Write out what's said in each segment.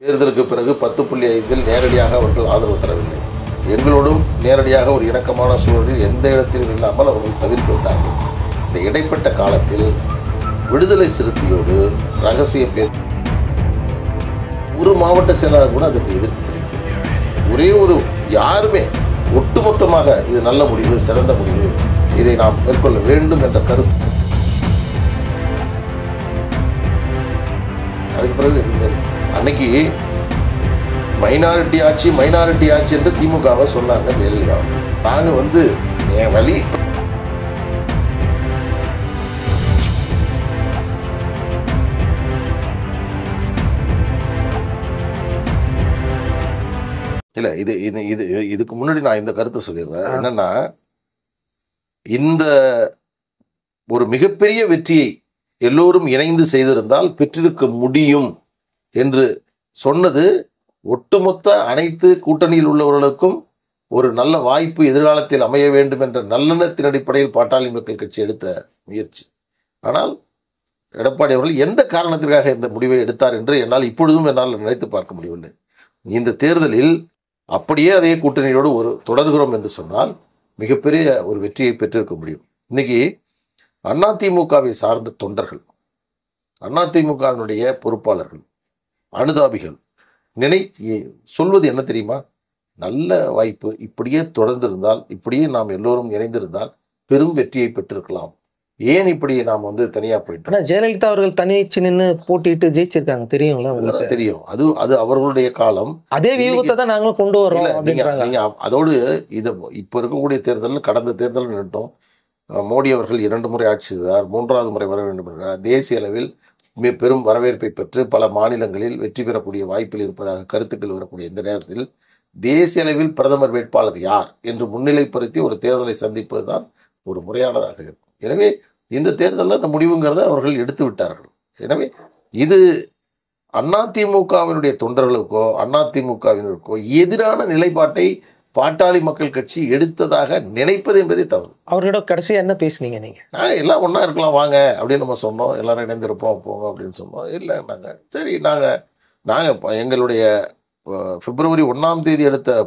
தேர்தலுக்கு பிறகு 10.5 நேரடியாக அவர்கள் ஆதரவு தரவில்லை. எங்களோடும் நேரடியாக ஒரு இணக்கமான சூழலில் எந்த இடத்திலும் இல்லாமல் அவர்கள் தவிர்த்திருந்தார்கள். இந்த இடைப்பட்ட காலத்தில் விடுதலை சிறுத்தையோடு ரகசிய ஒரு மாவட்ட செயலாளர் கூட அதுக்கு எதிர்ப்பு தெரிவிக்கும். ஒரே ஒரு யாருமே ஒட்டுமொத்தமாக இது நல்ல முடிவு, சிறந்த முடிவு, இதை நாம் மேற்கொள்ள வேண்டும் என்ற கருத்து. அதுக்கு பிறகு எதுவுமே அன்னைக்கு மைனாரிட்டி ஆட்சி என்று திமுகவை சொன்னாங்க ஜெயலலிதா. நாங்கள் என் வழி இல்லை. இது இது இது இதுக்கு முன்னாடி நான் இந்த கருத்தை சொல்லிடுறேன். என்னன்னா, இந்த ஒரு மிகப்பெரிய வெற்றியை எல்லோரும் இணைந்து செய்திருந்தால் பெற்றிருக்க முடியும் என்று சொன்னது ஒட்டுமொத்த அனைத்து கூட்டணியில் உள்ளவர்களுக்கும் ஒரு நல்ல வாய்ப்பு எதிர்காலத்தில் அமைய வேண்டும் என்ற நல்லெண்ணத்தின் அடிப்படையில் பாட்டாளி மக்கள் கட்சி எடுத்த முயற்சி. ஆனால் எடப்பாடி அவர்கள் எந்த காரணத்திற்காக இந்த முடிவை எடுத்தார் என்று என்னால் நினைத்து பார்க்க முடியவில்லை. இந்த தேர்தலில் அப்படியே அதே கூட்டணியோடு தொடர்கிறோம் என்று சொன்னால் மிகப்பெரிய ஒரு வெற்றியை பெற்றிருக்க முடியும். இன்னைக்கு அதிமுகவை சார்ந்த தொண்டர்கள், அதிமுகவினுடைய பொறுப்பாளர்கள், அனுதாபிகள் சொல்வது என்ன தெரியுமா? நல்ல வாய்ப்பு, இப்படியே தொடர்ந்திருந்தால், இப்படியே நாம் எல்லோரும் இணைந்திருந்தால் பெரும் வெற்றியை பெற்றிருக்கலாம். ஏன் இப்படி நாம் தனியா போயிட்டோம்? ஜெயலலிதா அவர்கள் தனிச்சு நின்று போட்டிட்டு ஜெயிச்சிருக்காங்க, தெரியுங்களா? தெரியும். அது அவர்களுடைய காலம். அதே வியூகத்தை தான் நாங்களும் கொண்டு வரோம். நீங்க அதோடு இதை இப்ப இருக்கக்கூடிய தேர்தலில், கடந்த தேர்தலில் நின்றுட்டோம். மோடி அவர்கள் 2 முறை ஆட்சி செய்தார், 3வது முறை வர வேண்டும் என்கிறார். தேசிய அளவில் பெரும் வரவேற்பை பெற்று பல மாநிலங்களில் வெற்றி பெறக்கூடிய வாய்ப்பில் இருப்பதாக கருத்துக்கள் வரக்கூடிய இந்த நேரத்தில் தேசிய அளவில் பிரதமர் வேட்பாளர் யார் என்று முன்னிலைப்படுத்தி ஒரு தேர்தலை சந்திப்பது தான் ஒரு முறையானதாக இருக்கும். எனவே இந்த தேர்தலில் அந்த முடிவுங்கிறத அவர்கள் எடுத்து விட்டார்கள். எனவே இது அதிமுகவினுடைய தொண்டர்களுக்கோ அதிமுகவினருக்கோ எதிரான நிலைப்பாட்டை பாட்டாளி மக்கள் கட்சி எடுத்ததாக நினைப்பது என்பதே தவறு. அவர்களிடம் கடைசியா என்ன பேசுனீங்க நீங்க? எல்லாம் ஒன்றா இருக்கலாம் வாங்க அப்படின்னு நம்ம சொன்னோம். எல்லாரும் இணைந்திருப்போம் போங்க அப்படின்னு சொன்னோம். இல்லை, சரி நாங்கள் எங்களுடைய பிப்ரவரி 1ஆம் தேதி எடுத்த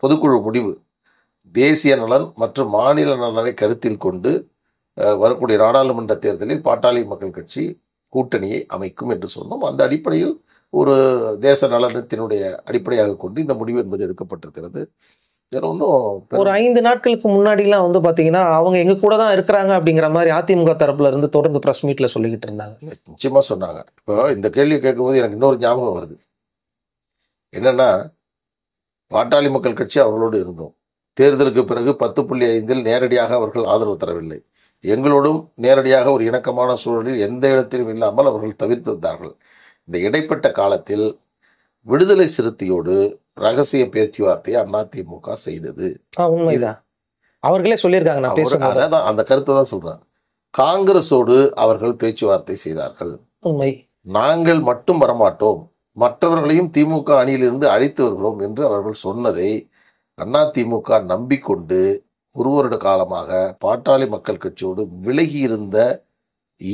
பொதுக்குழு முடிவு தேசிய நலன் மற்றும் மாநில நலனை கருத்தில் கொண்டு வரக்கூடிய நாடாளுமன்ற தேர்தலில் பாட்டாளி மக்கள் கட்சி கூட்டணியை அமைக்கும் என்று சொன்னோம். அந்த அடிப்படையில் ஒரு தேச நலனத்தினுடைய அடிப்படையாக கொண்டு இந்த முடிவு என்பது எடுக்கப்பட்டிருக்கிறது. ஒரு 5 நாட்களுக்கு முன்னாடிலாம் பாத்தீங்கன்னா அவங்க எங்க கூட தான் இருக்கிறாங்க அப்படிங்கிற மாதிரி அதிமுக தரப்புல இருந்து தொடர்ந்து பிரஸ் மீட்ல சொல்லிக்கிட்டு இருந்தாங்க. நிச்சயமா சொன்னாங்க. இப்போ இந்த கேள்வியை கேட்கும்போது எனக்கு இன்னொரு ஞாபகம் வருது. என்னன்னா, பாட்டாளி மக்கள் கட்சி அவர்களோடு இருந்தோம். தேர்தலுக்கு பிறகு 10.5 நேரடியாக அவர்கள் ஆதரவு தரவில்லை. எங்களோடும் நேரடியாக ஒரு இணக்கமான சூழலில் எந்த இடத்திலும் இல்லாமல் அவர்கள் தவிர்த்திருந்தார்கள். இந்த இடைப்பட்ட காலத்தில் விடுதலை சிறுத்தையோடு ரகசிய பேச்சுவார்த்தையை அதிமுக செய்தது. உண்மைதான், அவர்களே சொல்லியிருக்காங்க. அதான் அந்த கருத்தை தான் சொல்றாங்க. காங்கிரஸோடு அவர்கள் பேச்சுவார்த்தை செய்தார்கள். உண்மை. நாங்கள் மட்டும் வரமாட்டோம், மற்றவர்களையும் திமுக அணியிலிருந்து அழைத்து வருகிறோம் என்று அவர்கள் சொன்னதை அதிமுக நம்பிக்கொண்டு ஒரு வருட காலமாக பாட்டாளி மக்கள் கட்சியோடு விலகி இருந்த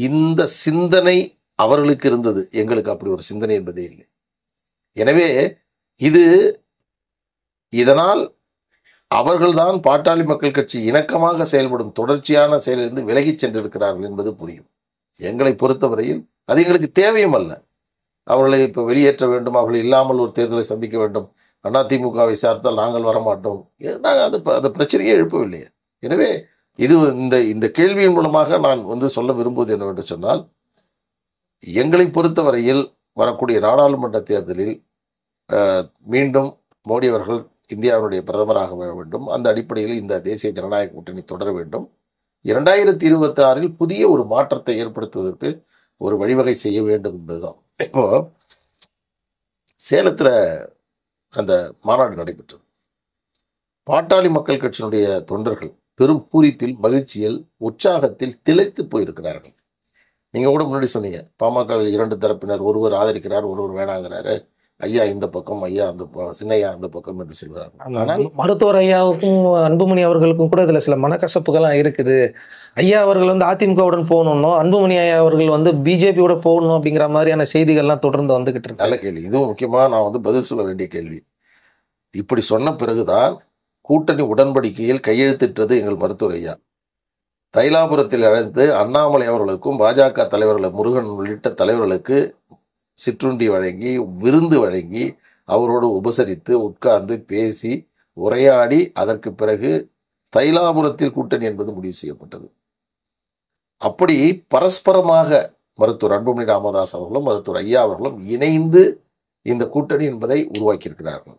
இந்த சிந்தனை அவர்களுக்கு இருந்தது. எங்களுக்கு அப்படி ஒரு சிந்தனை என்பதே இல்லை. எனவே இதனால் அவர்கள்தான் பாட்டாளி மக்கள் கட்சி இணக்கமாக செயல்படும் தொடர்ச்சியான செயலிலிருந்து விலகி சென்றிருக்கிறார்கள் என்பது புரியும். எங்களை பொறுத்தவரையில் அது எங்களுக்கு தேவையும் அல்ல. அவர்களை இப்போ வெளியேற்ற வேண்டும், அவர்கள் இல்லாமல் ஒரு தேர்தலை சந்திக்க வேண்டும், அதிமுகவை சார்ந்தால் நாங்கள் வரமாட்டோம், நாங்கள் அந்த பிரச்சனையே எழுப்பவில்லையே. எனவே இந்த கேள்வியின் மூலமாக நான் சொல்ல விரும்புவது என்னவென்று சொன்னால், எங்களை பொறுத்தவரையில் வரக்கூடிய நாடாளுமன்ற தேர்தலில் மீண்டும் மோடி அவர்கள் இந்தியாவுடைய பிரதமராக வேண்டும். அந்த அடிப்படையில் இந்த தேசிய ஜனநாயக கூட்டணி தொடர வேண்டும். 2026 புதிய ஒரு மாற்றத்தை ஏற்படுத்துவதற்கு ஒரு வழிவகை செய்ய வேண்டும் என்பதுதான். இப்போ சேலத்தில் அந்த மாநாடு நடைபெற்றது. பாட்டாளி மக்கள் கட்சியினுடைய தொண்டர்கள் பெரும் பூரிப்பில், மகிழ்ச்சியில், உற்சாகத்தில் திளைத்து போயிருக்கிறார்கள். நீங்கள் கூட முன்னாடி சொன்னீங்க, பாமகவில் 2 தரப்பினர், ஒருவர் ஆதரிக்கிறார், ஒருவர் வேணாங்கிறாரு, ஐயா இந்த பக்கம், ஐயா அந்த சின்னையா அந்த பக்கம் என்று சொல்கிறார்கள். ஆனால் மருத்துவர் ஐயாவுக்கும் அன்புமணி அவர்களுக்கும் கூட இதுல சில மனக்கசப்புகள்லாம் இருக்குது. ஐயா அவர்கள் வந்து அதிமுகவுடன் போகணும், அன்புமணி ஐயா அவர்கள் வந்து பிஜேபியோட போகணும் அப்படிங்கிற மாதிரியான செய்திகள்லாம் தொடர்ந்து வந்துகிட்டு இருக்கு. நல்ல கேள்வி. இதுவும் முக்கியமாக நான் பதில் சொல்ல வேண்டிய கேள்வி. இப்படி சொன்ன பிறகுதான் கூட்டணி உடன்படிக்கையில் கையெழுத்திட்டது எங்கள் மருத்துவர் ஐயா. தைலாபுரத்தில் அழைத்து அண்ணாமலை அவர்களுக்கும் பாஜக தலைவர்கள் முருகன் உள்ளிட்ட தலைவர்களுக்கு சிற்றுண்டி வழங்கி, விருந்து வழங்கி, அவரோடு உபசரித்து உட்கார்ந்து பேசி உரையாடி அதற்கு பிறகு தைலாபுரத்தில் கூட்டணி என்பது முடிவு செய்யப்பட்டது. அப்படி பரஸ்பரமாக மருத்துவர் அன்புமணி ராமதாஸ் அவர்களும் மருத்துவர் ஐயா அவர்களும் இணைந்து இந்த கூட்டணி என்பதை உருவாக்கியிருக்கிறார்கள்.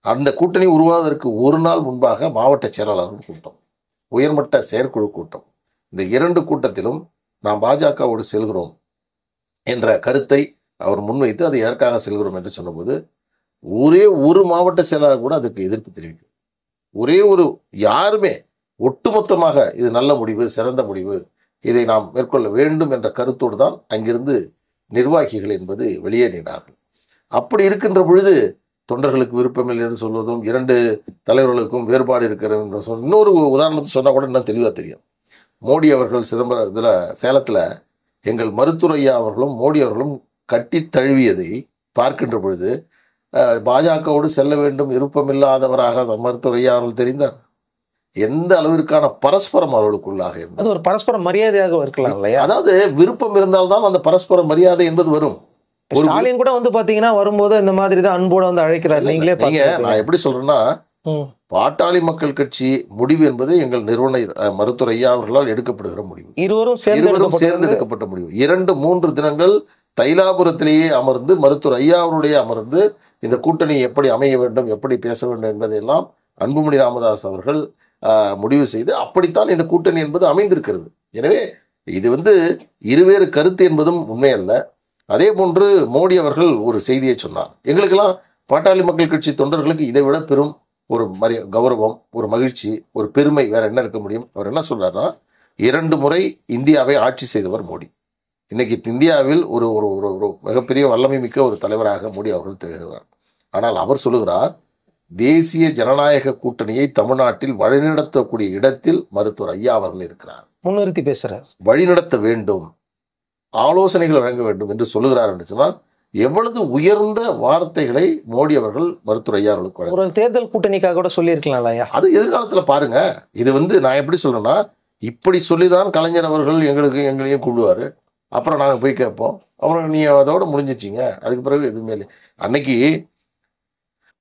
அந்த கூட்டணி உருவாவதற்கு ஒரு நாள் முன்பாக மாவட்ட செயலாளர்கள் கூட்டம், உயர்மட்ட செயற்குழு கூட்டம். இந்த 2 கூட்டத்திலும் நாம் பாஜகவோடு செல்கிறோம் என்ற கருத்தை அவர் முன்வைத்து அதை எதற்காக செல்கிறோம் என்று சொன்னபோது ஒரே ஒரு மாவட்ட செயலாளர் கூட அதுக்கு எதிர்ப்பு தெரிவிக்கும். ஒரே ஒரு யாருமே ஒட்டுமொத்தமாக இது நல்ல முடிவு, சிறந்த முடிவு, இதை நாம் மேற்கொள்ள வேண்டும் என்ற கருத்தோடு தான் அங்கிருந்து நிர்வாகிகள் என்பது வெளியேறினார்கள். அப்படி இருக்கின்ற பொழுது தொண்டர்களுக்கு விருப்பமில்லை என்று சொல்வதும் 2 தலைவர்களுக்கும் வேறுபாடு இருக்கிறது என்று சொல். இன்னொரு உதாரணத்தை சொன்னால் கூட இன்னும் தெளிவாக தெரியும். மோடி அவர்கள் சிதம்பரம் இதில் சேலத்தில் எங்கள் மருத்துவர் ஐயா அவர்களும் மோடி அவர்களும் கட்டி தழுவியதை பார்க்கின்ற பொழுது பாஜகவோடு செல்ல வேண்டும் விருப்பமில்லாதவராக மருத்துவர் ஐயா அவர்கள் தெரிந்தார். எந்த அளவிற்கான பரஸ்பரம் அவர்களுக்குள்ளாக இருந்தது. அது ஒரு பரஸ்பர மரியாதையாக இருக்கலாம் இல்லையா? அதாவது விருப்பம் இருந்தால்தான் அந்த பரஸ்பர மரியாதை என்பது வரும். ஸ்டாலின் கூட வந்து பாத்தீங்கன்னா வரும்போது இந்த மாதிரி தான் அன்போட வந்து அழைக்கிறார். நீங்களே நான் எப்படி சொல்றேன்னா, பாட்டாளி மக்கள் கட்சி முடிவு என்பது எங்கள் நிறுவனர் மருத்துவர் ஐயா அவர்களால் எடுக்கப்படுகிற முடிவு. இருவரும் சேர்ந்து எடுக்கப்பட்ட முடிவு. 2-3 தினங்கள் தைலாபுரத்திலேயே அமர்ந்து மருத்துவர் ஐயா அவருடைய அமர்ந்து இந்த கூட்டணி எப்படி அமைய வேண்டும், எப்படி பேச வேண்டும் என்பதையெல்லாம் அன்புமணி ராமதாஸ் அவர்கள் முடிவு செய்து அப்படித்தான் இந்த கூட்டணி என்பது அமைந்திருக்கிறது. எனவே இது இருவேறு கருத்து என்பதும் உண்மையல்ல. அதே போன்று மோடி அவர்கள் ஒரு செய்தியை சொன்னார். எங்களுக்கெல்லாம் பாட்டாளி மக்கள் கட்சி தொண்டர்களுக்கு இதை விட பெரும் ஒரு கௌரவம், ஒரு மகிழ்ச்சி, ஒரு பெருமை வேற என்ன இருக்க முடியும்? அவர் என்ன சொல்றாருன்னா, 2 முறை இந்தியாவை ஆட்சி செய்தவர் மோடி. இன்னைக்கு இந்தியாவில் ஒரு ஒரு மிகப்பெரிய வல்லமை மிக்க ஒரு தலைவராக மோடி அவர்கள் திகழ்கிறார். ஆனால் அவர் சொல்லுகிறார், தேசிய ஜனநாயக கூட்டணியை தமிழ்நாட்டில் வழிநடத்தக்கூடிய இடத்தில் மருத்துவர் ஐயா அவர்கள் இருக்கிறார். முன்னிறுத்தி பேசுறார். வழிநடத்த வேண்டும், ஆலோசனைகள் வழங்க வேண்டும் என்று சொல்லுகிறார் என்று சொன்னால் எவ்வளவு உயர்ந்த வார்த்தைகளை மோடி அவர்கள் மருத்துவர் ஐயா அவர்களுக்கு ஒரு தேர்தல் கூட்டணிக்காக கூட சொல்லியிருக்கலாம் ஐயா. அது எதிர்காலத்தில் பாருங்க. இது நான் எப்படி சொல்றேன்னா, இப்படி சொல்லிதான் கலைஞர் அவர்கள் எங்களையும் கூடுவார். அப்புறம் நாங்கள் போய் கேட்போம். அப்புறம் நீ அதோட முடிஞ்சிச்சிங்க, அதுக்கு பிறகு எதுவுமே இல்லை. அன்னைக்கு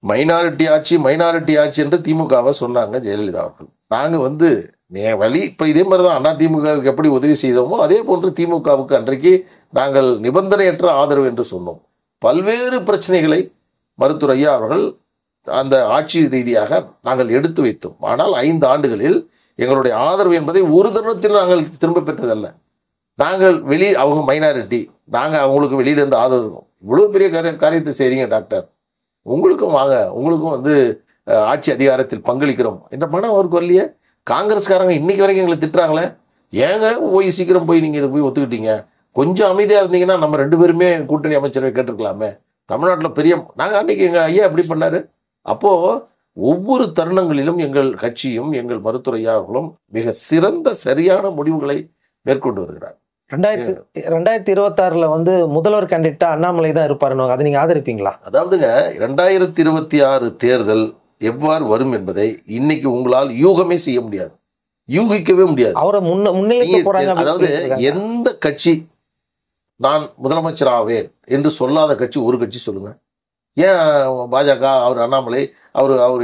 மைனாரிட்டி ஆட்சி என்று திமுகவை சொன்னாங்க ஜெயலலிதா அவர்கள். நாங்கள் வழி இப்போ இதே மாதிரி தான் அண்ணா திமுகவுக்கு எப்படி உதவி செய்தோமோ அதே போன்று திமுகவுக்கு அன்றைக்கு நாங்கள் நிபந்தனையற்ற ஆதரவு என்று சொன்னோம். பல்வேறு பிரச்சனைகளை மருத்துவர் ஐயா அவர்கள் அந்த ஆட்சி ரீதியாக நாங்கள் எடுத்து வைத்தோம். ஆனால் 5 ஆண்டுகளில் எங்களுடைய ஆதரவு என்பதை ஒரு தருணத்தில் நாங்கள் திரும்ப பெற்றதல்ல. நாங்கள் அவங்க மைனாரிட்டி, நாங்கள் அவங்களுக்கு வெளியிலேருந்து ஆதரவு, இவ்வளோ பெரிய காரியத்தை செய்றீங்க டாக்டர், உங்களுக்கும் வாங்க, உங்களுக்கும் ஆட்சி அதிகாரத்தில் பங்களிக்கிறோம் என்ற பணம் அவருக்கு வரலையே. காங்கிரஸ்காரங்க இன்னைக்கு வரைக்கும் எங்களை திட்டுறாங்களே, ஏங்க சீக்கிரம் போய் நீங்கள் இதை போய் ஒத்துக்கிட்டீங்க, கொஞ்சம் அமைதியாக இருந்தீங்கன்னா நம்ம 2 பேருமே கூட்டணி அமைச்சரவை கேட்டிருக்கலாமே, தமிழ்நாட்டில் பெரிய நாங்கள் அன்னைக்கு எங்கள் ஐயா எப்படி பண்ணாரு. அப்போது ஒவ்வொரு தருணங்களிலும் எங்கள் கட்சியும் எங்கள் மருத்துவர் ஐயா அவர்களும் மிக சிறந்த சரியான முடிவுகளை மேற்கொண்டு வருகிறார். 2026 முதல்வர் கேண்டிடேட்டா அண்ணாமலை தான் இருப்பாருன்னு அதை நீங்க ஆதரிப்பீங்களா? அதாவதுங்க 2026 தேர்தல் எவ்வாறு வரும் என்பதை இன்னைக்கு உங்களால் யூகமே செய்ய முடியாது, யூகிக்கவே முடியாது. அவரை முன்னிலைக்கு போறாங்க. அதாவது எந்த கட்சி நான் முதலமைச்சர் ஆவேன் என்று சொல்லாத கட்சி ஒரு கட்சி சொல்லுங்க. ஏன் பாஜக, அவர் அண்ணாமலை, அவர்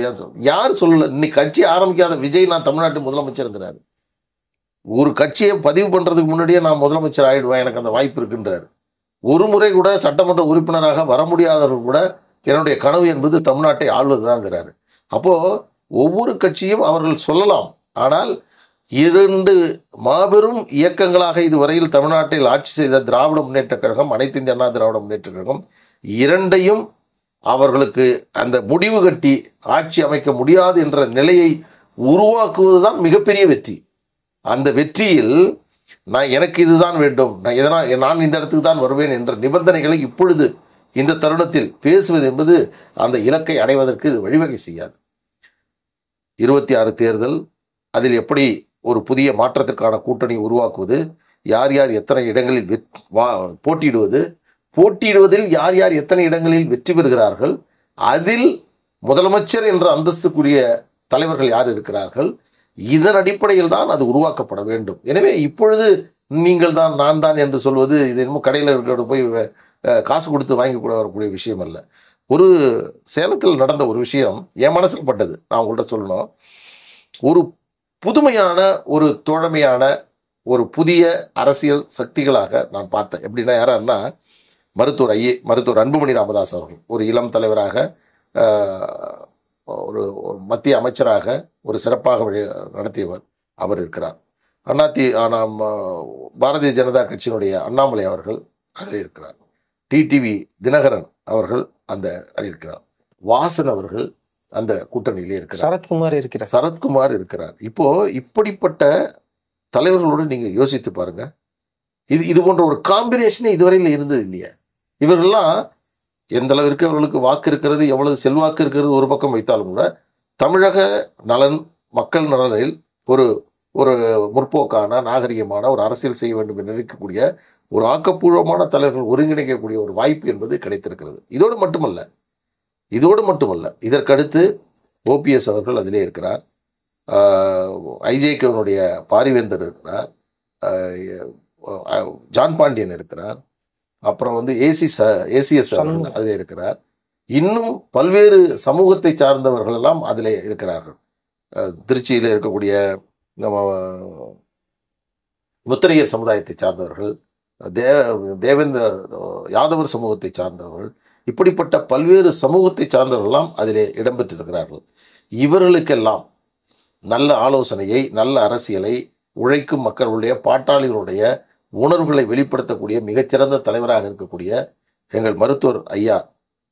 யார் சொல்லல? இன்னைக்கு கட்சி ஆரம்பிக்காத விஜய் நான் தமிழ்நாட்டு முதலமைச்சருங்கிறாரு. ஒரு கட்சியை பதிவு பண்றதுக்கு முன்னாடியே நான் முதலமைச்சர் ஆயிடுவேன், எனக்கு அந்த வாய்ப்பு இருக்குன்றாரு. ஒரு முறை கூட சட்டமன்ற உறுப்பினராக வர முடியாதவர்கள் கூட என்னுடைய கனவு என்பது தமிழ்நாட்டை ஆள்வதுதான்ங்கிறாரு. அப்போ ஒவ்வொரு கட்சியும் அவர்கள் சொல்லலாம். ஆனால் 2 மாபெரும் இயக்கங்களாக இதுவரையில் தமிழ்நாட்டில் ஆட்சி செய்த திராவிட முன்னேற்ற கழகம், அனைத்து இந்திய அண்ணா திராவிட முன்னேற்ற கழகம், 2ஐயும் அவர்களுக்கு அந்த முடிவு கட்டி ஆட்சி அமைக்க முடியாது என்ற நிலையை உருவாக்குவதுதான் மிகப்பெரிய வெற்றி. அந்த வெற்றியில் எனக்கு இதுதான் வேண்டும், நான் இந்த இடத்துக்கு தான் வருவேன் என்ற நிபந்தனைகளை இப்பொழுது இந்த தருணத்தில் பேசுவது என்பது அந்த இலக்கை அடைவதற்கு இது வழிவகை செய்யாது. 26 தேர்தல், அதில் எப்படி ஒரு புதிய மாற்றத்திற்கான கூட்டணி உருவாக்குவது, யார் யார் எத்தனை இடங்களில் போட்டியிடுவதில் யார் யார் எத்தனை இடங்களில் வெற்றி பெறுகிறார்கள், அதில் முதலமைச்சர் என்ற அந்தஸ்துக்குரிய தலைவர்கள் யார் இருக்கிறார்கள், இதன் அடிப்படையில் தான் அது உருவாக்கப்பட வேண்டும். எனவே இப்பொழுது நீங்கள் தான் நான் தான் என்று சொல்வது இது இன்னும் கடையில் இருக்கிற போய் காசு கொடுத்து வாங்கி கூட வரக்கூடிய விஷயம் அல்ல. ஒரு சேலத்தில் நடந்த ஒரு விஷயம் என் மனசில் பட்டது, நான் உங்கள்கிட்ட சொல்லணும். ஒரு புதுமையான ஒரு தோழமையான ஒரு புதிய அரசியல் சக்திகளாக நான் பார்த்தேன். எப்படின்னா யாருன்னா மருத்துவர் அன்புமணி ராமதாஸ் அவர்கள் ஒரு இளம் தலைவராக, ஒரு மத்திய அமைச்சராக ஒரு சிறப்பாக நடத்தியவர் அவர் இருக்கிறார். பாரதிய ஜனதா கட்சியினுடைய அண்ணாமலை அவர்கள் அதில் இருக்கிறார். டிடிவி தினகரன் அவர்கள் அந்த இருக்கிறார். வாசன் அவர்கள் அந்த கூட்டணியிலே இருக்கிறார். சரத்குமார் இருக்கிறார். இப்போ இப்படிப்பட்ட தலைவர்களோடு நீங்க யோசித்து பாருங்க. இது போன்ற ஒரு காம்பினேஷனே இதுவரையில் இருந்தது இல்லையா? இவர்கள்லாம் எந்த அளவிற்கு அவர்களுக்கு வாக்கு இருக்கிறது, எவ்வளவு செல்வாக்கு இருக்கிறது ஒரு பக்கம் வைத்தாலும் கூட தமிழக நலன், மக்கள் நலனில் ஒரு ஒரு முற்போக்கான நாகரிகமான ஒரு அரசியல் செய்ய வேண்டும் என்று நினைக்கக்கூடிய ஒரு ஆக்கப்பூர்வமான தலைவர்கள் ஒருங்கிணைக்கக்கூடிய ஒரு வாய்ப்பு என்பது கிடைத்திருக்கிறது. இதோடு மட்டுமல்ல இதற்கடுத்து ஓபிஎஸ் அவர்கள் அதிலே இருக்கிறார். ஐஜேகேனுடைய பாரிவேந்தர் இருக்கிறார். ஜான் பாண்டியன் இருக்கிறார். அப்புறம் ஏசிஎஸ் அவர்கள் அதிலே இருக்கிறார். இன்னும் பல்வேறு சமூகத்தை சார்ந்தவர்கள் எல்லாம் அதிலே இருக்கிறார்கள். திருச்சியில் இருக்கக்கூடிய நம்ம முத்திரையர் சமுதாயத்தை சார்ந்தவர்கள், தேவேந்திர யாதவர் சமூகத்தை சார்ந்தவர்கள், இப்படிப்பட்ட பல்வேறு சமூகத்தை சார்ந்தவர்களெல்லாம் அதிலே இடம்பெற்றிருக்கிறார்கள். இவர்களுக்கெல்லாம் நல்ல ஆலோசனையை, நல்ல அரசியலை, உழைக்கும் மக்களுடைய பாட்டாளிகளுடைய உணர்வுகளை வெளிப்படுத்தக்கூடிய மிகச்சிறந்த தலைவராக இருக்கக்கூடிய எங்கள் மருத்துவர் ஐயா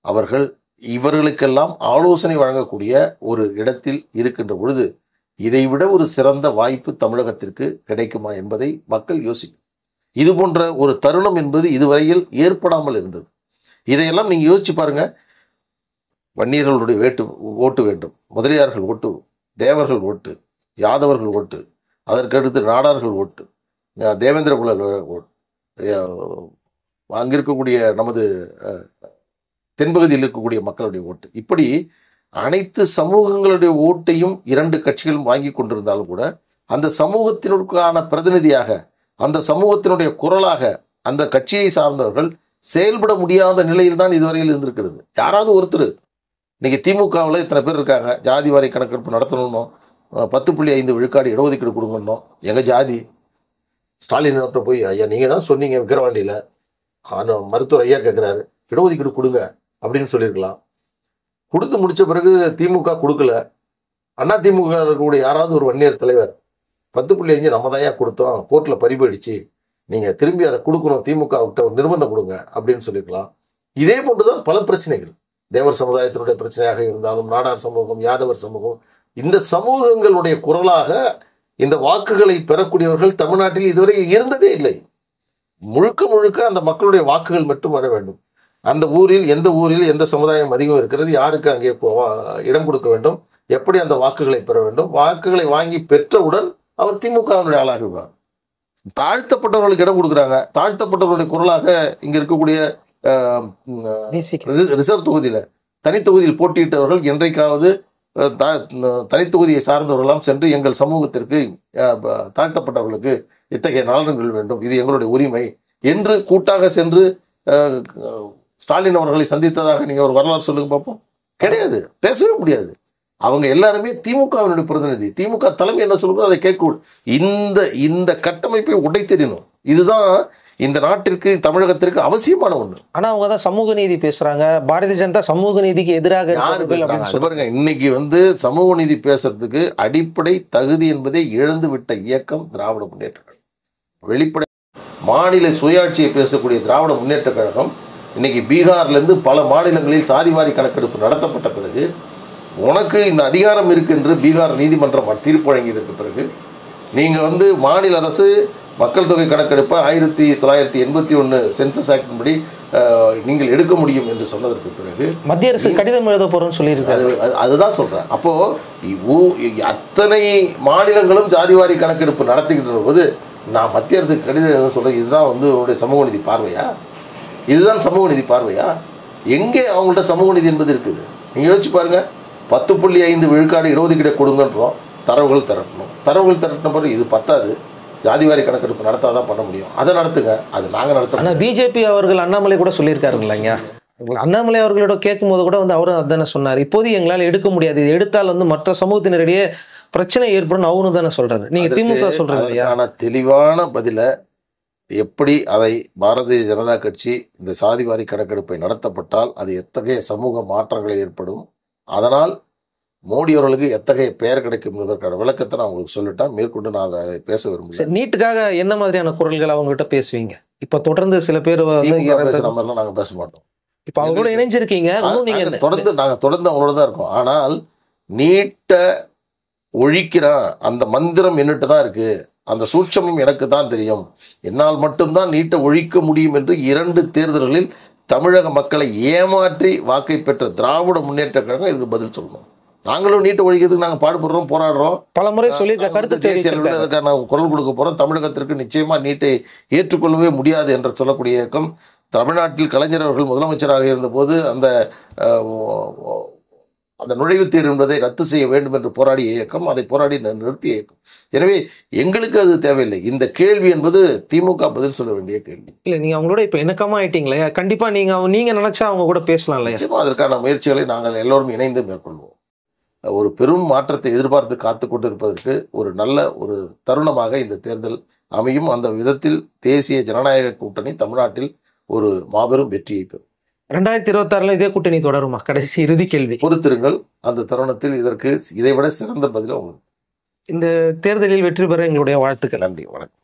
அவர்கள் இவர்களுக்கெல்லாம் ஆலோசனை வழங்கக்கூடிய ஒரு இடத்தில் இருக்கின்ற பொழுது இதைவிட ஒரு சிறந்த வாய்ப்பு தமிழகத்திற்கு கிடைக்குமா என்பதை மக்கள் யோசிக்கும். இது போன்ற ஒரு தருணம் என்பது இதுவரையில் ஏற்படாமல் இருந்தது. இதையெல்லாம் நீங்க யோசிச்சு பாருங்க. வன்னியர்களுடைய ஓட்டு வேண்டும், முதலியார்கள் ஓட்டு, தேவர்கள் ஓட்டு, யாதவர்கள் ஓட்டு, அதற்கடுத்து நாடார்கள் ஓட்டு, தேவேந்திர குல ஓட்டு, அங்கிருக்கக்கூடிய நமது தென்பகுதியில் இருக்கக்கூடிய மக்களுடைய ஓட்டு, இப்படி அனைத்து சமூகங்களுடைய ஓட்டையும் இரண்டு கட்சிகளும் வாங்கி கொண்டிருந்தாலும் கூட அந்த சமூகத்தினருக்கான பிரதிநிதியாக, அந்த சமூகத்தினுடைய குரலாக அந்த கட்சியை சார்ந்தவர்கள் செயல்பட முடியாத நிலையில் தான் இதுவரையில் இருந்திருக்கிறது. யாராவது ஒருத்தர் இன்னைக்கு திமுகவில் இத்தனை பேர் இருக்காங்க, ஜாதி வாரி கணக்கெடுப்பு நடத்தணும், 10.5 விழுக்காடு இடஒதுக்கீடு கொடுங்கணும், எங்க ஜாதி ஸ்டாலின் போய் ஐயா நீங்க தான் சொன்னீங்க விக்கிரவாண்டியில, மருத்துவர் ஐயா கேட்கிறாரு இடஒதுக்கீடு கொடுங்க அப்படின்னு சொல்லியிருக்கலாம். கொடுத்து முடிச்ச பிறகு திமுக கொடுக்கல. அண்ணா திமுக இருக்கக்கூடிய யாராவது ஒரு வன்னியர் தலைவர் 10.5 நம்ம தான் கொடுத்தோம், கோர்ட்ல பறிபோயிடுச்சு, நீங்க திரும்பி அதை கொடுக்கணும், திமுக கிட்ட ஒரு நிர்பந்தம் கொடுங்க அப்படின்னு சொல்லியிருக்கலாம். இதே போன்றுதான் பல பிரச்சனைகள், தேவர் சமுதாயத்தினுடைய பிரச்சனையாக இருந்தாலும், நாடார் சமூகம், யாதவர் சமூகம், இந்த சமூகங்களுடைய குரலாக இந்த வாக்குகளை பெறக்கூடியவர்கள் தமிழ்நாட்டில் இதுவரை இருந்ததே இல்லை. முழுக்க முழுக்க அந்த மக்களுடைய வாக்குகள் மட்டும் வர வேண்டும். அந்த ஊரில் எந்த சமுதாயம் அதிகம் இருக்கிறது, யாருக்கு அங்கே இடம் கொடுக்க வேண்டும், எப்படி அந்த வாக்குகளை பெற வேண்டும், வாக்குகளை வாங்கி பெற்றவுடன் அவர் திமுகவினுடைய ஆளாகுவார். தாழ்த்தப்பட்டவர்களுக்கு இடம் கொடுக்குறாங்க, தாழ்த்தப்பட்டவர்களுடைய குரலாக இங்க இருக்கக்கூடிய ரிசர்வ் தொகுதியில தனித்தொகுதியில் போட்டியிட்டவர்கள் என்றைக்காவது தனித்தொகுதியை சார்ந்தவர்களெல்லாம் சென்று எங்கள் சமூகத்திற்கு தாழ்த்தப்பட்டவர்களுக்கு இத்தகைய நலன்கள் வேண்டும், இது எங்களுடைய உரிமை என்று கூட்டாக சென்று ஸ்டாலின் அவர்களை சந்தித்ததாக நீங்க ஒரு வரலாறு சொல்லுங்க பார்ப்போம். கிடையாது, பேசவே முடியாது. அவங்க எல்லாருமே திமுகவினுடைய பிரதிநிதி. திமுக தலைமை என்ன சொல்லும்போது அதை கேட்கும். இந்த கட்டமைப்பை உடைத்தெறியணும். இதுதான் இந்த நாட்டிற்கு, தமிழகத்திற்கு அவசியமான ஒண்ணு. ஆனா அவங்க தான் சமூக நீதி பேசுறாங்க. பாரதிய ஜனதா சமூக நீதிக்கு எதிராக பாருங்க. இன்னைக்கு சமூக நீதி பேசுறதுக்கு அடிப்படை தகுதி என்பதை இழந்து விட்ட இயக்கம் திராவிட முன்னேற்ற கழகம். வெளிப்படை மாநில சுயாட்சியை பேசக்கூடிய திராவிட முன்னேற்ற கழகம் இன்னைக்கு பீகார்ல இருந்து பல மாநிலங்களில் சாதிவாரி கணக்கெடுப்பு நடத்தப்பட்ட பிறகு உனக்கு இந்த அதிகாரம் இருக்கு என்று பீகார் நீதிமன்றம் தீர்ப்பு வழங்கியதற்கு பிறகு நீங்க மாநில அரசு மக்கள் தொகை கணக்கெடுப்பை 1981 சென்சஸ் ஆக்டின் படி நீங்கள் எடுக்க முடியும் என்று சொன்னதற்கு பிறகு மத்திய அரசு கடிதம் எழுத போறோம்னு சொல்லியிருக்காரு. அதுதான் சொல்றேன். அப்போ அத்தனை மாநிலங்களும் ஜாதிவாரி கணக்கெடுப்பு நடத்திக்கிட்டு போது நான் மத்திய அரசுக்கு கடிதம் சொல்றேன். இதுதான் வந்து உங்களுடைய சமூக நீதி பார்வையா? இதுதான் சமூக நீதி பார்வையா? எங்கே அவங்கள்ட்ட சமூக நீதி என்பது இருக்குது? நீங்கள் யோசிச்சு பாருங்க. 10.5 விழுக்காடு இடஒதுக்கீடை கொடுங்கன்றோம். தரவுகள் திரட்டின பிறகு இது பத்தாது, ஜாதிவாரி கணக்கெடுப்பு நடத்தாதான் பண்ண முடியும். அதை நடத்துங்க. அது நாங்கள் நடத்த. ஆனால் பிஜேபி அவர்கள் அண்ணாமலை கூட சொல்லியிருக்காருங்களாங்க. அண்ணாமலை அவர்களோட கேட்கும் போது கூட வந்து அவரும் அதுதானே சொன்னார். இப்போது எங்களால் எடுக்க முடியாது, இது எடுத்தால் வந்து மற்ற சமூகத்தினரிடையே பிரச்சனை ஏற்படும் அவரும் தானே சொல்றாரு. நீங்க திமுக சொல்றது இல்லையா? தெளிவான பதில எப்படி அதை பாரதிய ஜனதா கட்சி இந்த சாதிவாரி கணக்கெடுப்பை நடத்தப்பட்டால் அது எத்தகைய சமூக மாற்றங்களை ஏற்படும், அதனால் மோடி அவர்களுக்கு எத்தகைய பெயர் கிடைக்கும் என்பதற்கான விளக்கத்தை நான் உங்களுக்கு சொல்லிட்டேன். மேற்கொண்டு நான் அதை பேச விரும்புகிறேன். நீட்டுக்காக என்ன மாதிரியான குரல்கள் அவங்ககிட்ட பேசுவீங்க? இப்ப தொடர்ந்து சில பேர் பேசுற மாதிரிலாம் நாங்கள் பேச மாட்டோம். இப்ப அவங்களோட இணைஞ்சிருக்கீங்க, தொடர்ந்து அவங்களோட தான் இருக்கோம். ஆனால் நீட்டை ஒழிக்கிறான் அந்த மந்திரம் என்னட்டு தான் இருக்கு, அந்த சூட்சமும் எனக்கு தான் தெரியும், என்னால் மட்டும்தான் நீட்டை ஒழிக்க முடியும் என்று 2 தேர்தல்களில் தமிழக மக்களை ஏமாற்றி வாக்கை பெற்ற திராவிட முன்னேற்ற கழகம் இதுக்கு பதில் சொல்லணும். நாங்களும் நீட்டை ஒழிக்கிறதுக்கு நாங்கள் பாடுபடுறோம், போராடுறோம். பல முறை சொல்லி தேசிய அளவில் நாங்கள் குரல் கொடுக்க போறோம். தமிழகத்திற்கு நிச்சயமா நீட்டை ஏற்றுக்கொள்ளவே முடியாது என்று சொல்லக்கூடிய இயக்கம் தமிழ்நாட்டில் கலைஞர் அவர்கள் முதலமைச்சராக இருந்தபோது அந்த நுழைவுத் தேர்வு என்பதை ரத்து செய்ய வேண்டும் என்று போராடிய இயக்கம், அதை போராடி நிறுத்திய இயக்கம். எனவே எங்களுக்கு அது தேவையில்லை. இந்த கேள்வி என்பது திமுக பதில் சொல்ல வேண்டிய கேள்வி. இல்ல, நீங்க அவங்களோட இப்ப இணக்கமா ஆயிட்டீங்களே, கண்டிப்பா நீங்க நினைச்சா அவங்க கூட பேசலாம் இல்லையா? அதற்கான முயற்சிகளை நாங்கள் எல்லோரும் இணைந்து மேற்கொள்வோம். ஒரு பெரும் மாற்றத்தை எதிர்பார்த்து காத்து கொண்டு இருப்பதற்கு ஒரு நல்ல ஒரு தருணமாக இந்த தேர்தல் அமையும். அந்த விதத்தில் தேசிய ஜனநாயக கூட்டணி தமிழ்நாட்டில் ஒரு மாபெரும் வெற்றியை பெறும். 2026 இதே கூட்டணி தொடருமா? கடைசி இறுதி கேள்வி. பொறுத்திருங்கள். அந்த தருணத்தில் இதற்கு இதைவிட சிறந்த பதில் உங்களுக்கு. இந்த தேர்தலில் வெற்றி பெற எங்களுடைய வாழ்த்துக்கள். நன்றி, வணக்கம்.